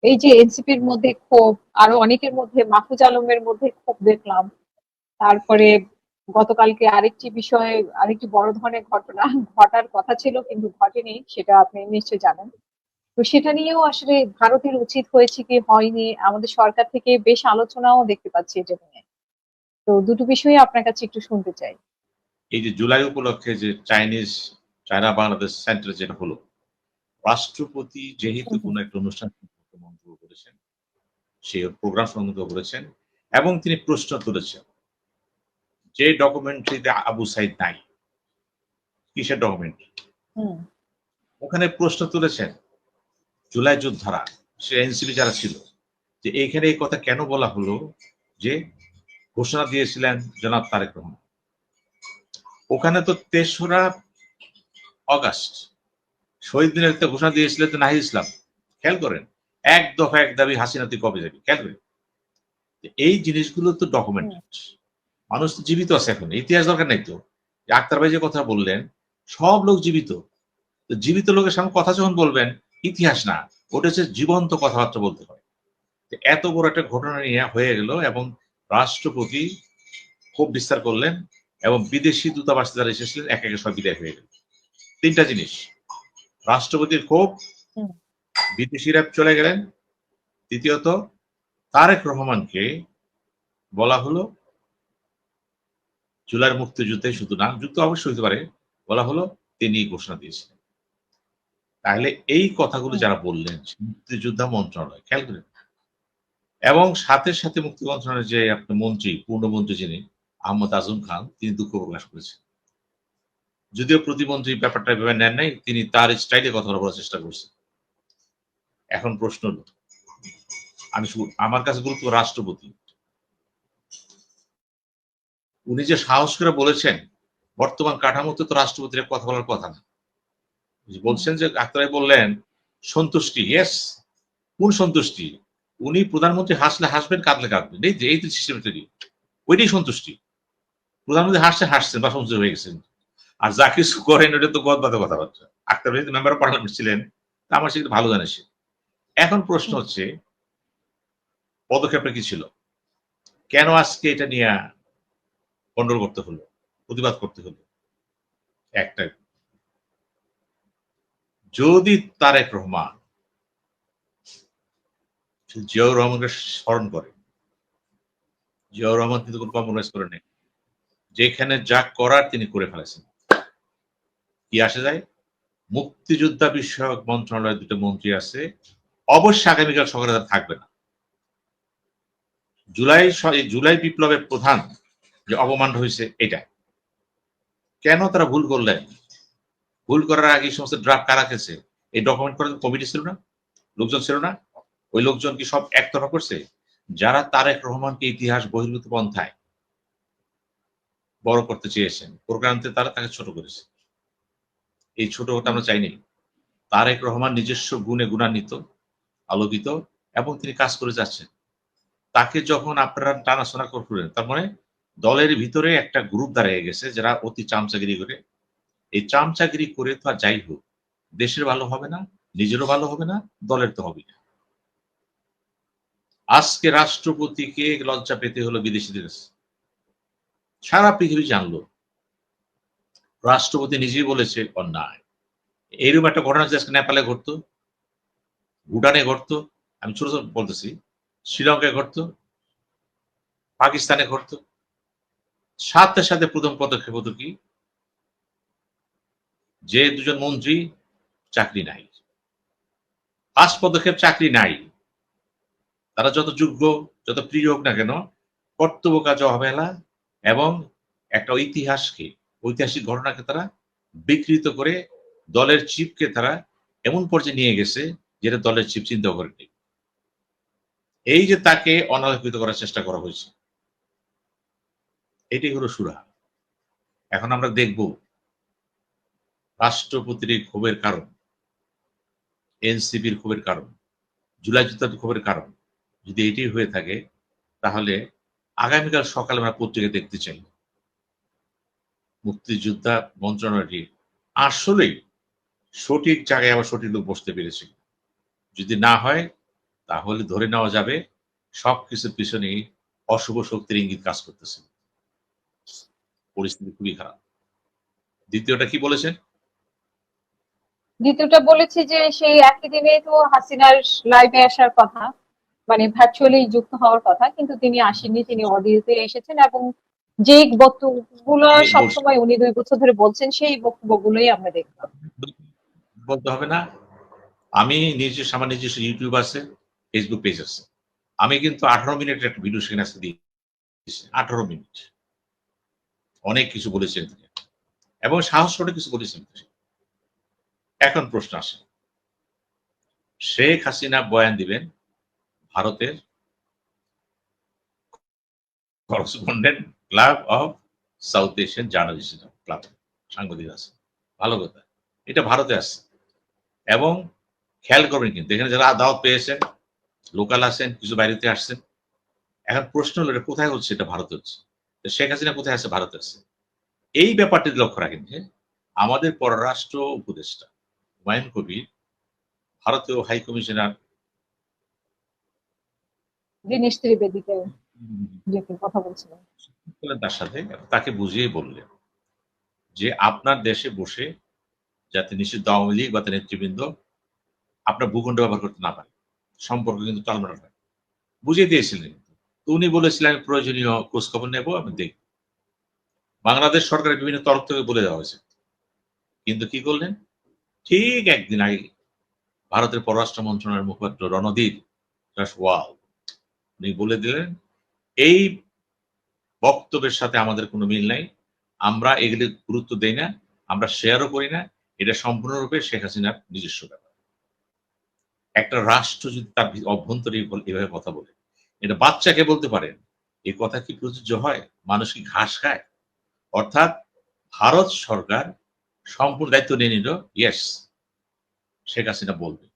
এই যে এনসিপির মধ্যে ক্ষোভ, আরো অনেকের মধ্যে মাহফুজ আলমের মধ্যে ক্ষোভ দেখলাম। তারপরে গতকালকে আরেকটি বিষয়ে, আরেকটি বড় ধরনের ঘটনা ঘটার কথা ছিল কিন্তু ঘটেনি, সেটা আপনি নিশ্চয়ই জানেন। তো সেটা নিয়েও আসলে ভারতের উচিত হয়েছে কি হয়নি, আমাদের সরকার থেকে বেশ আলোচনাও দেখতে পাচ্ছি এটা নিয়ে। তো দুটো বিষয়ে আপনার কাছে একটু শুনতে চাই। এই যে জুলাই উপলক্ষে যে চায়না বাংলাদেশ সেন্টার যেটা হলো, রাষ্ট্রপতি যেহেতু হুম হুম কোনো একটা অনুষ্ঠান সম্পর্কে মন্তব্য করেছেন, সেই প্রোগ্রাম সম্বন্ধে করেছেন এবং তিনি প্রশ্ন তুলেছেন যে ডকুমেন্টারিতে আবু সাইদ নাই, কিসের ডকুমেন্ট? হুম ওখানে প্রশ্ন তুলেছেন জুলাই যোদ্ধারা, সে এনসিপি যারা ছিল, যে এইখানে এই কথা কেন বলা হলো যে ঘোষণা দিয়েছিলেন জনাব তারেক রহমান। ওখানে তো ৩রা আগস্ট শহীদ দিনের ঘোষণা দিয়েছিলেন তো নাহিদ ইসলাম। খেয়াল করেন, এক দফা এক দাবি, হাসিনা তুই কবে যাবি, খেয়াল করেন। এই জিনিসগুলো তো হুম ডকুমেন্টেড, মানুষ তো জীবিত আছে, এখন ইতিহাস দরকার নাই তো। যে আক্তার ভাই যে কথা বললেন, সব লোক জীবিত। তো জীবিত লোকের সামনে কথা যখন বলবেন, ইতিহাস না, ওটা হচ্ছে জীবন্ত কথাবার্তা বলতে হয়। তো এত বড় একটা ঘটনা নিয়ে হয়ে গেল এবং রাষ্ট্রপতি ক্ষোভ বিস্তার করলেন এবং বিদেশি দূতাবাস যারা এসেছিলেন এক একে সব বিদায় হয়ে গেল। তিনটা জিনিস: রাষ্ট্রপতির ক্ষোভ, হুম বিদেশিরা চলে গেলেন, তৃতীয়ত তারেক রহমানকে বলা হলো জুলাইয়ের মুক্তিযুদ্ধে শুধু না, যুদ্ধ অবশ্যই হতে পারে, বলা হলো তিনি ঘোষণা দিয়েছিলেন। তাহলে এই কথাগুলো হুম যারা বললেন, মুক্তিযোদ্ধা মন্ত্রণালয়, খেয়াল করেন। এবং সাথে সাথে মুক্তি মন্ত্রণালয়ের যে আপনার মন্ত্রী, পূর্ণমন্ত্রী যিনি আহমদ আজম খান, তিনি দুঃখ প্রকাশ করেছেন। যদিও প্রতিমন্ত্রী ব্যাপারটা ভেবে নেন নাই, তিনি তার স্টাইলে কথা বলার চেষ্টা করছেন। এখন প্রশ্ন হলো, আমার কাছে গুরুত্ব রাষ্ট্রপতি, উনি যে সাহস করে বলেছেন বর্তমান কাঠামোতে তো রাষ্ট্রপতির কথা বলার কথা না। হুম বলছেন যে আক্তার বললেন সন্তুষ্টি, ইয়েস। কোন সন্তুষ্টি? উনি প্রধানমন্ত্রী হাসলে হাসবেন, কাঁদলে কাঁদবেন, এই তো সিস্টেম তৈরি, ওইটাই সন্তুষ্টি। প্রধানমন্ত্রী হাসছেন বা সন্তুষ্ট হয়ে গেছেন। আর যা কিছু করেন ওটা তো গদবাদে কথাবার্তা। আক্তার ভাই মেম্বার অফ পার্লামেন্ট ছিলেন, তা আমার সেটা ভালো জানে সে। এখন প্রশ্ন হুম হচ্ছে পদক্ষেপটা কি ছিল, কেন আজকে এটা নিয়ে গন্ডগোল করতে হলো, প্রতিবাদ করতে হলো? একটা, যদি তারেক রহমান জিয়াউর রহমানকে স্মরণ করে, জিয়াউর রহমান কিন্তু কোনো কম্প্রোমাইজ করে নেই, যেখানে যা করার তিনি করে ফেলেছেন। কি আসে যায়, মুক্তিযোদ্ধা বিষয়ক মন্ত্রণালয়ের দুটো মন্ত্রী আছে, অবশ্যই আগামীকাল সকালে তারা থাকবে না। জুলাই বিপ্লবের প্রধান যে অপমান হয়েছে এটা, কেন তারা ভুল করলেন? ভুল করার আগে এই সমস্ত ড্রাফট কারা খেয়েছে? এই ডকুমেন্ট করার কমিটি ছিল না, লোকজন ছিল না? ওই লোকজন কি সব একতরফা করছে? যারা তারেক রহমানকে ইতিহাস বহির্ভূত পন্থায় বড় করতে চেয়েছেন, প্রোগ্রামতে তারা তাকে ছোট করেছে। এই ছোট হতে হুম আমরা চাইনি। তারেক রহমান নিজস্ব গুণে গুণান্বিত, আলোকিত এবং তিনি কাজ করে যাচ্ছেন। তাকে যখন আপনারা টানাশোনা করলেন, তার মানে দলের ভিতরে একটা গ্রুপ দাঁড়িয়ে গেছে যারা অতি চামচাগিরি করে। এই চামচাগিরি করে তো আর যাই হোক, দেশের ভালো হবে না, নিজেরও ভালো হবে না, দলের তো হবে না। আজকে রাষ্ট্রপতিকে লজ্জা পেতে হলো বিদেশিদের কাছে। সারা পৃথিবী জানলো, রাষ্ট্রপতি নিজেই বলেছে অন্যায়। এইরকম একটা ঘটনা যে আজকে নেপালে ঘটতো, ভুটানে ঘটতো, আমি ছোট ছোট বলতেছি, শ্রীলঙ্কায় ঘটতো, পাকিস্তানে ঘটতো, সাথে সাথে প্রথম পদক্ষেপ হতো কি, যে দুজন মন্ত্রী চাকরি নাই, ফার্স্ট পদক্ষেপ চাকরি নাই। তারা যত যোগ্য, যত প্রিয় হোক না কেন, কর্তব্য কাজে অবহেলা এবং একটা ইতিহাসকে, ঐতিহাসিক ঘটনাকে তারা বিকৃত করে দলের চিফকে তারা এমন পর্যায়ে নিয়ে গেছে যেটা দলের চিফ চিন্তা করেনি। এই যে তাকে অনালোকিত করার চেষ্টা করা হয়েছে, এটাই হলো সুরা। এখন আমরা দেখব রাষ্ট্রপতির এই ক্ষোভের কারণ, এনসিপির ক্ষোভের কারণ, জুলাই যোদ্ধার ক্ষোভের কারণ যদি এটাই হয়ে থাকে, তাহলে আগামীকাল সকালে আমরা পত্রিকা দেখতে চাই মুক্তিযোদ্ধা মন্ত্রণালয়টি আসলেই সঠিক জায়গায় আবার সঠিক লোক বসতে পেরেছে। যদি না হয়, তাহলে ধরে নেওয়া যাবে সবকিছুর পিছনেই অশুভ শক্তির ইঙ্গিত কাজ করতেছে। পরিস্থিতি খুবই খারাপ। দ্বিতীয়টা কি বলেছেন? দ্বিতীয়টা বলেছি যে সেই একই দিনে তো হাসিনার লাইভে আসার কথা, মানে ভার্চুয়ালি যুক্ত হওয়ার কথা, কিন্তু তিনি আসেননি, তিনি অডিওতে এসেছেন এবং যে বক্তব্যগুলো আমি বলছি, সবসময় উনি 2 বছর ধরে বলছেন সেই বক্তব্যগুলোই আমরা দেখলাম। বলতে হবে না। আমি আমার নিজস্ব ইউটিউব আছে, ফেসবুক পেজ আছে। আমি কিন্তু 18 মিনিটের একটা ভিডিও সেখানে আজকে দিয়েছি। 18 মিনিট। অনেক কিছু বলেছেন তিনি এবং সাহস করে কিছু বলেছেন তিনি। এখন প্রশ্ন আসে, শেখ হাসিনা বয়ান দিবেন ভারতের correspondent club of south Asian journalist club, সাংবাদিক আছে, ভালো কথা, এটা ভারতে আছে। এবং খেয়াল করবেন কিন্তু এখানে যারা দাওয়াত পেয়েছেন, লোকাল আছেন, কিছু বাইরেতে আসছেন। এখন প্রশ্ন হলো এটা কোথায় হচ্ছে? এটা ভারতে হচ্ছে। তো শেখ হাসিনা কোথায় আছে? ভারতে আছে। এই ব্যাপারটি লক্ষ্য রাখেন যে আমাদের পররাষ্ট্র উপদেষ্টা হুমায়ুন কবির ভারতীয় হাই কমিশনার দীনেশ ত্রিবেদীকে যে কথা বলছিলেন। তার সাথে তাকে বুঝিয়ে বললেন যে আপনার দেশে বসে যাতে নিষিদ্ধ আওয়ামী লীগ বা তার নেতৃবৃন্দ আপনার ভূখণ্ড ব্যবহার করতে না পারে, সম্পর্ক কিন্তু টালমাটাল হয়। বুঝিয়ে দিয়েছিলেন। তো উনি বলেছিলেন আমি প্রয়োজনীয় খোঁজ খবর নেব, আমি দেখব। বাংলাদেশ সরকারের বিভিন্ন তরফ থেকে বলে দেওয়া হয়েছে। কিন্তু কি করলেন? ঠিক একদিন আগে ভারতের পররাষ্ট্র মন্ত্রণালয়ের মুখপাত্র রণধীর ওয়াল উনি বলে দিলেন এই বক্তব্যের সাথে আমাদের কোনো মিল নাই, আমরা এগুলি গুরুত্ব দেই না, আমরা শেয়ারও করি না, এটা সম্পূর্ণরূপে শেখ হাসিনার নিজস্ব ব্যাপার। একটা রাষ্ট্র যদি তার অভ্যন্তরে এভাবে কথা বলে, এটা বাচ্চাকে বলতে পারেন, এই কথা কি প্রযোজ্য হয়? মানুষ কি ঘাস খায়? অর্থাৎ ভারত সরকার সম্পূর্ণ দায়িত্ব নিয়ে নিল, ইয়েস শেখ হাসিনা বলবে।